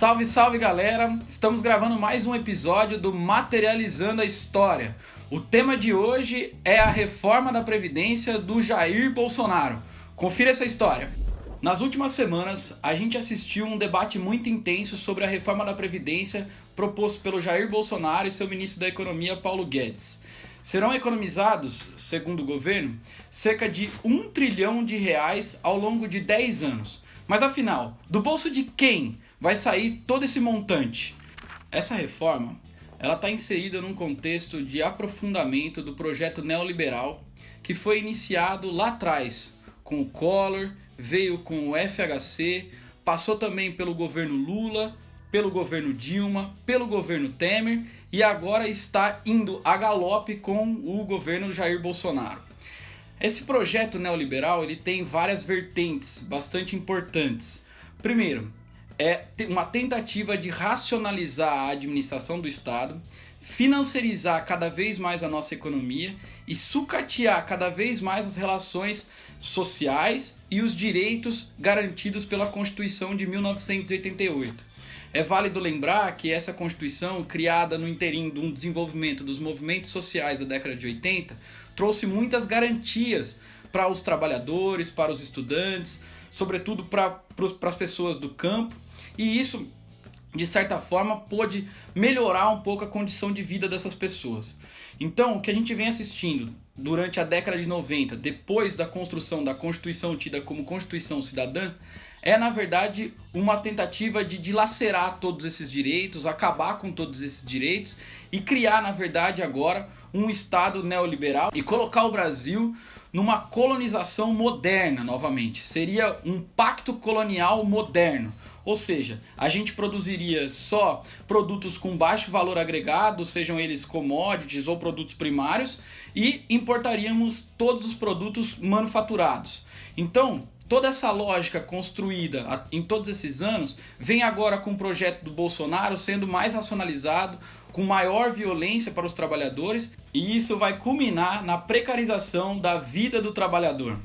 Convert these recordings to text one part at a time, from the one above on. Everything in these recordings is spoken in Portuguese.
Salve, salve galera! Estamos gravando mais um episódio do Materializando a História. O tema de hoje é a reforma da Previdência do Jair Bolsonaro. Confira essa história. Nas últimas semanas, a gente assistiu um debate muito intenso sobre a reforma da Previdência proposto pelo Jair Bolsonaro e seu ministro da Economia, Paulo Guedes. Serão economizados, segundo o governo, cerca de R$1 trilhão ao longo de 10 anos. Mas afinal, do bolso de quem vai sair todo esse montante? Essa reforma está inserida num contexto de aprofundamento do projeto neoliberal que foi iniciado lá atrás, com o Collor, veio com o FHC, passou também pelo governo Lula, pelo governo Dilma, pelo governo Temer e agora está indo a galope com o governo Jair Bolsonaro. Esse projeto neoliberal ele tem várias vertentes bastante importantes. Primeiro, é uma tentativa de racionalizar a administração do Estado, financiarizar cada vez mais a nossa economia e sucatear cada vez mais as relações sociais e os direitos garantidos pela Constituição de 1988. É válido lembrar que essa Constituição, criada no interim de um desenvolvimento dos movimentos sociais da década de 80, trouxe muitas garantias para os trabalhadores, para os estudantes, sobretudo para as pessoas do campo, e isso, de certa forma, pôde melhorar um pouco a condição de vida dessas pessoas. Então, o que a gente vem assistindo durante a década de 90, depois da construção da Constituição tida como Constituição Cidadã, é, na verdade, uma tentativa de dilacerar todos esses direitos, acabar com todos esses direitos e criar, na verdade, agora um Estado neoliberal e colocar o Brasil numa colonização moderna novamente. Seria um pacto colonial moderno. Ou seja, a gente produziria só produtos com baixo valor agregado, sejam eles commodities ou produtos primários, e importaríamos todos os produtos manufaturados. Então, toda essa lógica construída em todos esses anos vem agora com o projeto do Bolsonaro sendo mais racionalizado, com maior violência para os trabalhadores, e isso vai culminar na precarização da vida do trabalhador.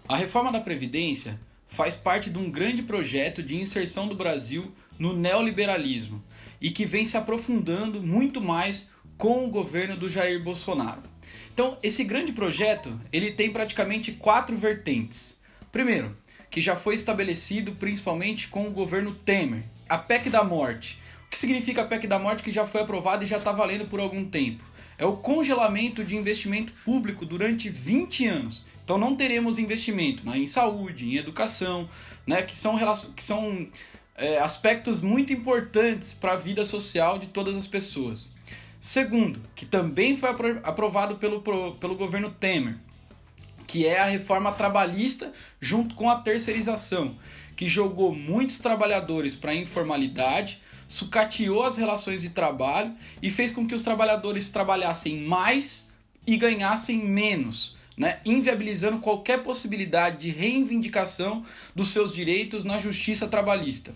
A reforma da Previdência faz parte de um grande projeto de inserção do Brasil no neoliberalismo e que vem se aprofundando muito mais com o governo do Jair Bolsonaro. Então, esse grande projeto ele tem praticamente 4 vertentes. Primeiro, que já foi estabelecido principalmente com o governo Temer, a PEC da morte. O que significa a PEC da morte que já foi aprovada e já está valendo por algum tempo? É o congelamento de investimento público durante 20 anos. Então não teremos investimento em saúde, em educação, que são aspectos muito importantes para a vida social de todas as pessoas. Segundo, que também foi aprovado pelo governo Temer, que é a reforma trabalhista junto com a terceirização, que jogou muitos trabalhadores para a informalidade, sucateou as relações de trabalho e fez com que os trabalhadores trabalhassem mais e ganhassem menos, inviabilizando qualquer possibilidade de reivindicação dos seus direitos na justiça trabalhista.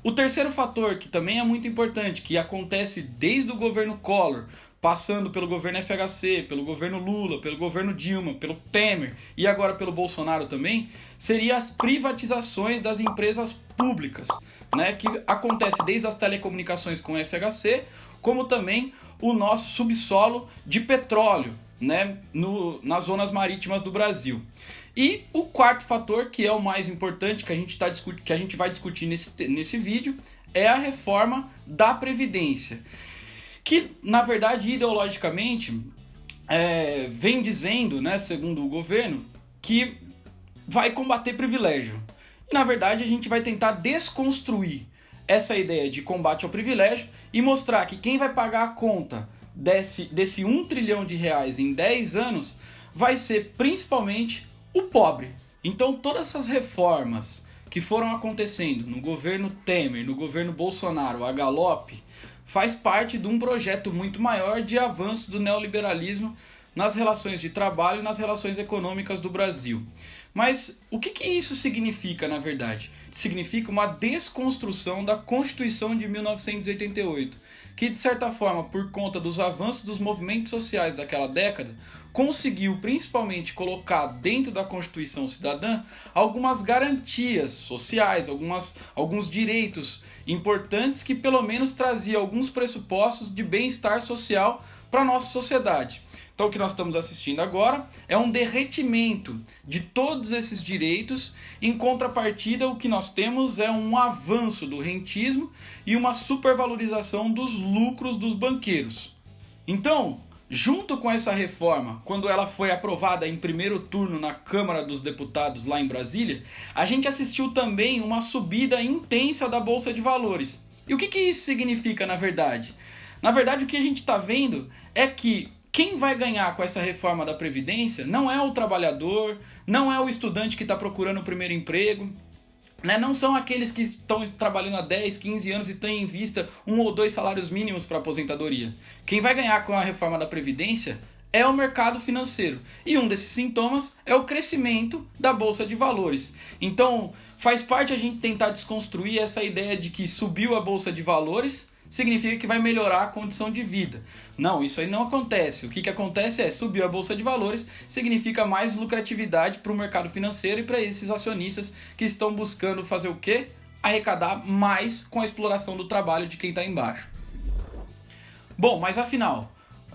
O terceiro fator, que também é muito importante, que acontece desde o governo Collor, passando pelo governo FHC, pelo governo Lula, pelo governo Dilma, pelo Temer e agora pelo Bolsonaro também, seria as privatizações das empresas públicas, que acontece desde as telecomunicações com o FHC, como também o nosso subsolo de petróleo, nas zonas marítimas do Brasil. E o quarto fator, que é o mais importante, que a gente vai discutir nesse vídeo, é a reforma da Previdência, que, na verdade, ideologicamente, vem dizendo, segundo o governo, que vai combater privilégio. E, na verdade, a gente vai tentar desconstruir essa ideia de combate ao privilégio e mostrar que quem vai pagar a conta desse R$1 trilhão em 10 anos vai ser principalmente o pobre. Então, todas essas reformas que foram acontecendo no governo Temer, no governo Bolsonaro, a galope, faz parte de um projeto muito maior de avanço do neoliberalismo nas relações de trabalho e nas relações econômicas do Brasil. Mas o que isso significa, na verdade? Significa uma desconstrução da Constituição de 1988, que, de certa forma, por conta dos avanços dos movimentos sociais daquela década, conseguiu principalmente colocar dentro da Constituição Cidadã algumas garantias sociais, alguns direitos importantes que pelo menos traziam alguns pressupostos de bem-estar social para a nossa sociedade. Então o que nós estamos assistindo agora é um derretimento de todos esses direitos. Em contrapartida, o que nós temos é um avanço do rentismo e uma supervalorização dos lucros dos banqueiros. Então, junto com essa reforma, quando ela foi aprovada em primeiro turno na Câmara dos Deputados lá em Brasília, a gente assistiu também uma subida intensa da Bolsa de Valores. E o que isso significa na verdade? Na verdade, o que a gente está vendo é que quem vai ganhar com essa reforma da Previdência não é o trabalhador, não é o estudante que está procurando o primeiro emprego, né? Não são aqueles que estão trabalhando há 10, 15 anos e têm em vista 1 ou 2 salários mínimos para aposentadoria. Quem vai ganhar com a reforma da Previdência é o mercado financeiro. E um desses sintomas é o crescimento da Bolsa de Valores. Então, faz parte a gente tentar desconstruir essa ideia de que subiu a Bolsa de Valores significa que vai melhorar a condição de vida. Não, isso aí não acontece. O que acontece é, subiu a Bolsa de Valores, significa mais lucratividade para o mercado financeiro e para esses acionistas que estão buscando fazer o quê? Arrecadar mais com a exploração do trabalho de quem está embaixo. Bom, mas afinal,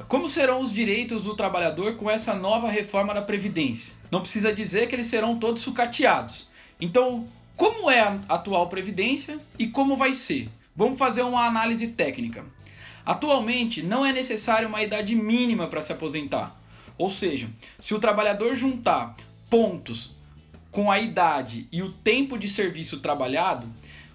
como serão os direitos do trabalhador com essa nova reforma da Previdência? Não precisa dizer que eles serão todos sucateados. Então, como é a atual Previdência e como vai ser? Vamos fazer uma análise técnica. Atualmente, não é necessário uma idade mínima para se aposentar. Ou seja, se o trabalhador juntar pontos com a idade e o tempo de serviço trabalhado,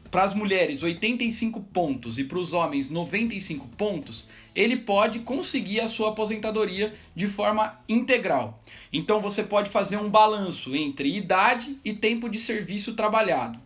para as mulheres 85 pontos e para os homens 95 pontos, ele pode conseguir a sua aposentadoria de forma integral. Então você pode fazer um balanço entre idade e tempo de serviço trabalhado.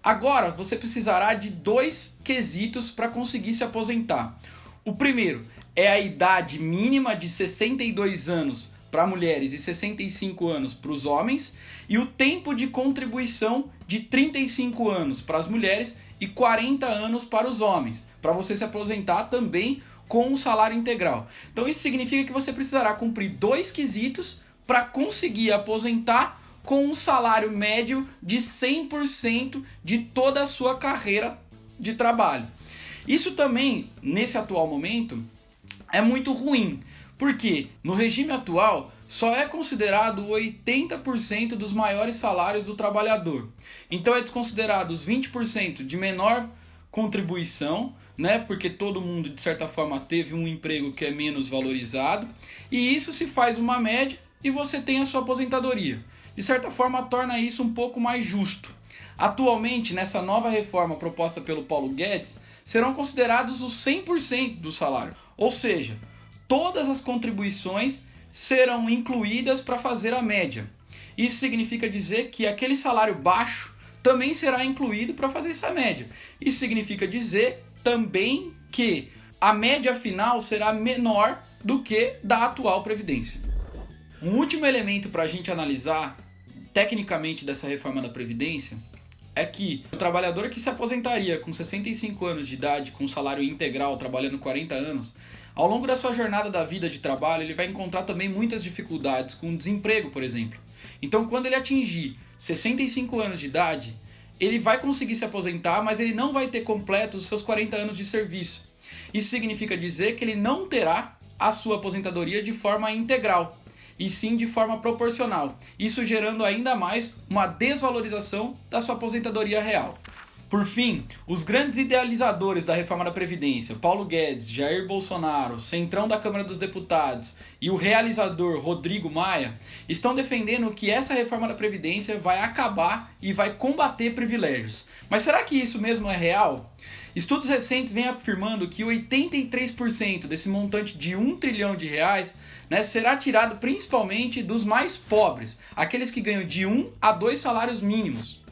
Agora, você precisará de 2 quesitos para conseguir se aposentar. O primeiro é a idade mínima de 62 anos para mulheres e 65 anos para os homens, e o tempo de contribuição de 35 anos para as mulheres e 40 anos para os homens, para você se aposentar também com um salário integral. Então isso significa que você precisará cumprir 2 quesitos para conseguir aposentar com um salário médio de 100% de toda a sua carreira de trabalho. Isso também, nesse atual momento, é muito ruim, porque no regime atual só é considerado 80% dos maiores salários do trabalhador. Então é desconsiderado os 20% de menor contribuição, né? Porque todo mundo, de certa forma, teve um emprego que é menos valorizado, e isso se faz uma média e você tem a sua aposentadoria. De certa forma, torna isso um pouco mais justo. Atualmente, nessa nova reforma proposta pelo Paulo Guedes, serão considerados os 100% do salário. Ou seja, todas as contribuições serão incluídas para fazer a média. Isso significa dizer que aquele salário baixo também será incluído para fazer essa média. Isso significa dizer também que a média final será menor do que da atual Previdência. Um último elemento para a gente analisar tecnicamente dessa reforma da Previdência é que o trabalhador que se aposentaria com 65 anos de idade, com salário integral, trabalhando 40 anos, ao longo da sua jornada da vida de trabalho, ele vai encontrar também muitas dificuldades com desemprego, por exemplo. Então, quando ele atingir 65 anos de idade, ele vai conseguir se aposentar, mas ele não vai ter completo os seus 40 anos de serviço. Isso significa dizer que ele não terá a sua aposentadoria de forma integral, e sim de forma proporcional, isso gerando ainda mais uma desvalorização da sua aposentadoria real. Por fim, os grandes idealizadores da reforma da Previdência, Paulo Guedes, Jair Bolsonaro, Centrão da Câmara dos Deputados e o realizador Rodrigo Maia, estão defendendo que essa reforma da Previdência vai acabar e vai combater privilégios. Mas será que isso mesmo é real? Estudos recentes vêm afirmando que 83% desse montante de R$1 trilhão, né, será tirado principalmente dos mais pobres, aqueles que ganham de 1 a 2 salários mínimos.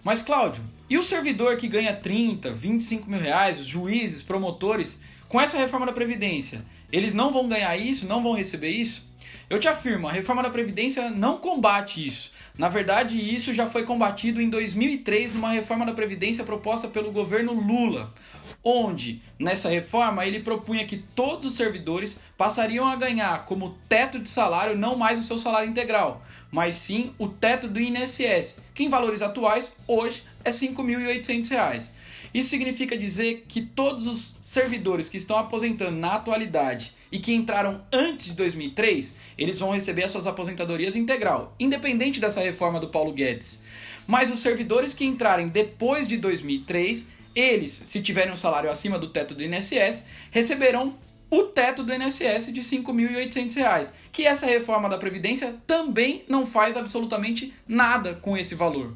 Mas Cláudio, e o servidor que ganha 30, 25 mil reais, os juízes, promotores, com essa reforma da Previdência, eles não vão ganhar isso, não vão receber isso? Eu te afirmo, a reforma da Previdência não combate isso. Na verdade, isso já foi combatido em 2003 numa reforma da Previdência proposta pelo governo Lula, onde, nessa reforma, ele propunha que todos os servidores passariam a ganhar como teto de salário não mais o seu salário integral, mas sim o teto do INSS, que em valores atuais, hoje, é R$ 5.800. Isso significa dizer que todos os servidores que estão aposentando na atualidade e que entraram antes de 2003, eles vão receber as suas aposentadorias integral, independente dessa reforma do Paulo Guedes. Mas os servidores que entrarem depois de 2003, eles, se tiverem um salário acima do teto do INSS, receberão o teto do INSS de R$ 5.800, que essa reforma da Previdência também não faz absolutamente nada com esse valor.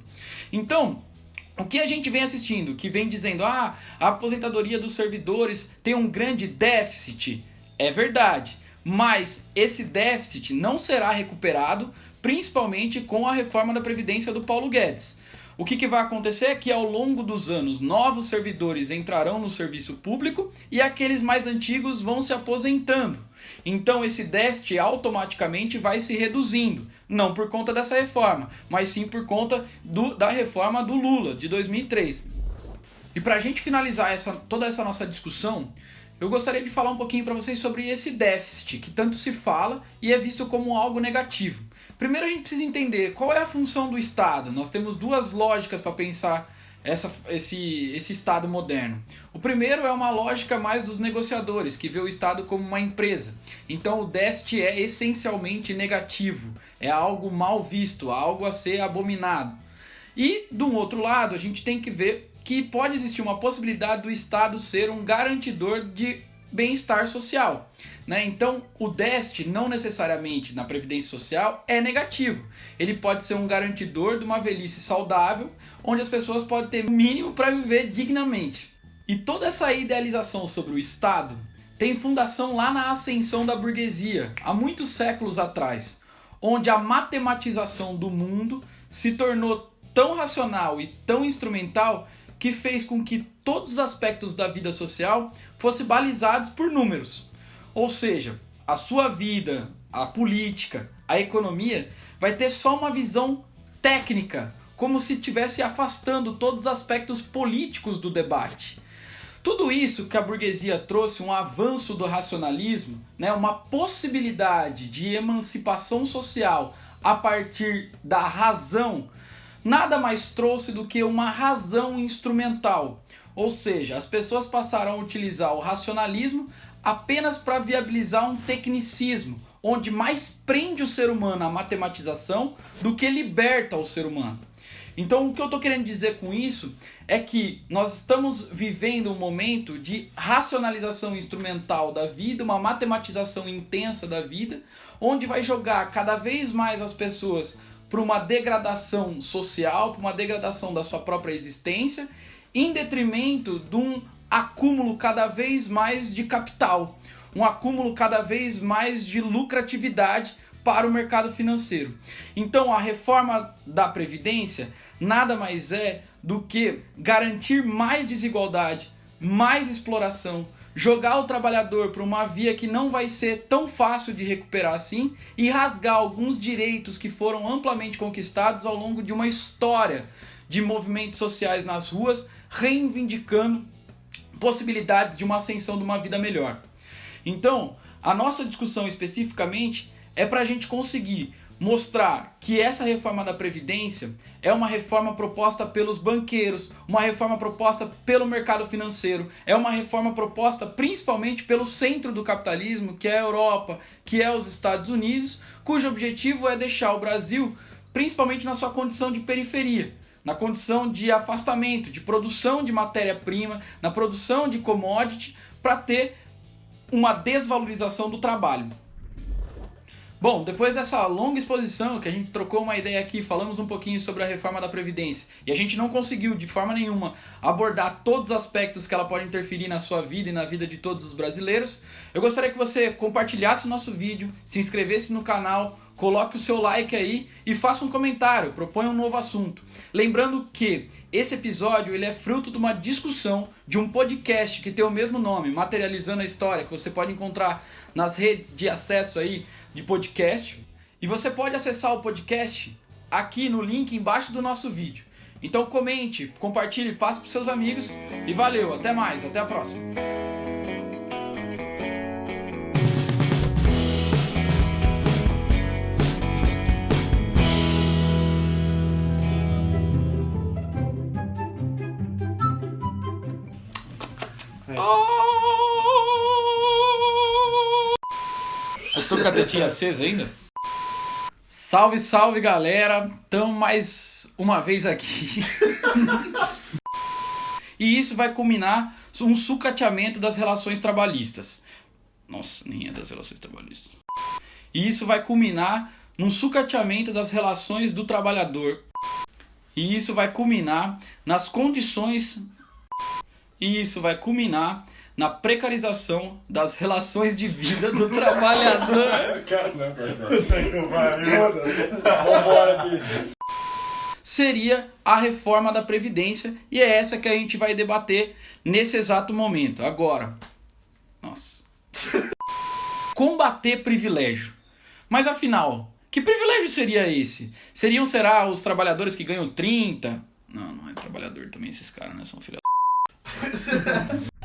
Então, o que a gente vem assistindo, que vem dizendo a aposentadoria dos servidores tem um grande déficit, é verdade, mas esse déficit não será recuperado, principalmente com a reforma da Previdência do Paulo Guedes. O que vai acontecer é que ao longo dos anos, novos servidores entrarão no serviço público e aqueles mais antigos vão se aposentando. Então esse déficit automaticamente vai se reduzindo, não por conta dessa reforma, mas sim por conta da reforma do Lula, de 2003. E para a gente finalizar toda essa nossa discussão, eu gostaria de falar um pouquinho para vocês sobre esse déficit, que tanto se fala e é visto como algo negativo. Primeiro a gente precisa entender qual é a função do Estado. Nós temos duas lógicas para pensar esse Estado moderno. O primeiro é uma lógica mais dos negociadores, que vê o Estado como uma empresa. Então o déficit é essencialmente negativo, é algo mal visto, algo a ser abominado. E, do outro lado, a gente tem que ver que pode existir uma possibilidade do Estado ser um garantidor de bem-estar social, né? Então, o déficit não necessariamente na Previdência Social é negativo. Ele pode ser um garantidor de uma velhice saudável, onde as pessoas podem ter o mínimo para viver dignamente. E toda essa idealização sobre o Estado tem fundação lá na ascensão da burguesia, há muitos séculos atrás, onde a matematização do mundo se tornou tão racional e tão instrumental que fez com que todos os aspectos da vida social fossem balizados por números. Ou seja, a sua vida, a política, a economia vai ter só uma visão técnica, como se estivesse afastando todos os aspectos políticos do debate. Tudo isso que a burguesia trouxe, um avanço do racionalismo, né, uma possibilidade de emancipação social a partir da razão, nada mais trouxe do que uma razão instrumental. Ou seja, as pessoas passaram a utilizar o racionalismo apenas para viabilizar um tecnicismo, onde mais prende o ser humano à matematização do que liberta o ser humano. Então o que eu estou querendo dizer com isso é que nós estamos vivendo um momento de racionalização instrumental da vida, uma matematização intensa da vida, onde vai jogar cada vez mais as pessoas para uma degradação social, para uma degradação da sua própria existência, em detrimento de um acúmulo cada vez mais de capital, um acúmulo cada vez mais de lucratividade para o mercado financeiro. Então a reforma da Previdência nada mais é do que garantir mais desigualdade, mais exploração, jogar o trabalhador para uma via que não vai ser tão fácil de recuperar assim e rasgar alguns direitos que foram amplamente conquistados ao longo de uma história de movimentos sociais nas ruas, reivindicando possibilidades de uma ascensão de uma vida melhor. Então, a nossa discussão especificamente é para a gente conseguir mostrar que essa reforma da Previdência é uma reforma proposta pelos banqueiros, uma reforma proposta pelo mercado financeiro, é uma reforma proposta principalmente pelo centro do capitalismo, que é a Europa, que é os Estados Unidos, cujo objetivo é deixar o Brasil principalmente na sua condição de periferia, na condição de afastamento, de produção de matéria-prima, na produção de commodity, para ter uma desvalorização do trabalho. Bom, depois dessa longa exposição, que a gente trocou uma ideia aqui, falamos um pouquinho sobre a reforma da Previdência, e a gente não conseguiu de forma nenhuma abordar todos os aspectos que ela pode interferir na sua vida e na vida de todos os brasileiros, eu gostaria que você compartilhasse o nosso vídeo, se inscrevesse no canal, coloque o seu like aí e faça um comentário, proponha um novo assunto. Lembrando que esse episódio ele é fruto de uma discussão de um podcast que tem o mesmo nome, Materializando a História, que você pode encontrar nas redes de acesso aí de podcast. E você pode acessar o podcast aqui no link embaixo do nosso vídeo. Então comente, compartilhe, passe para seus amigos e valeu, até mais, até a próxima. Eu tô com a tetinha acesa ainda? Salve, salve galera! Tamo mais uma vez aqui. E isso vai culminar um sucateamento das relações trabalhistas. Nossa, nem é das relações trabalhistas. E isso vai culminar num sucateamento das relações do trabalhador. E isso vai culminar nas condições... E isso vai culminar na precarização das relações de vida do trabalhador. Seria a reforma da Previdência, e é essa que a gente vai debater nesse exato momento, agora. Nossa. Combater privilégio. Mas afinal, que privilégio seria esse? Será os trabalhadores que ganham 30? Não é trabalhador também esses caras, né? São filha da...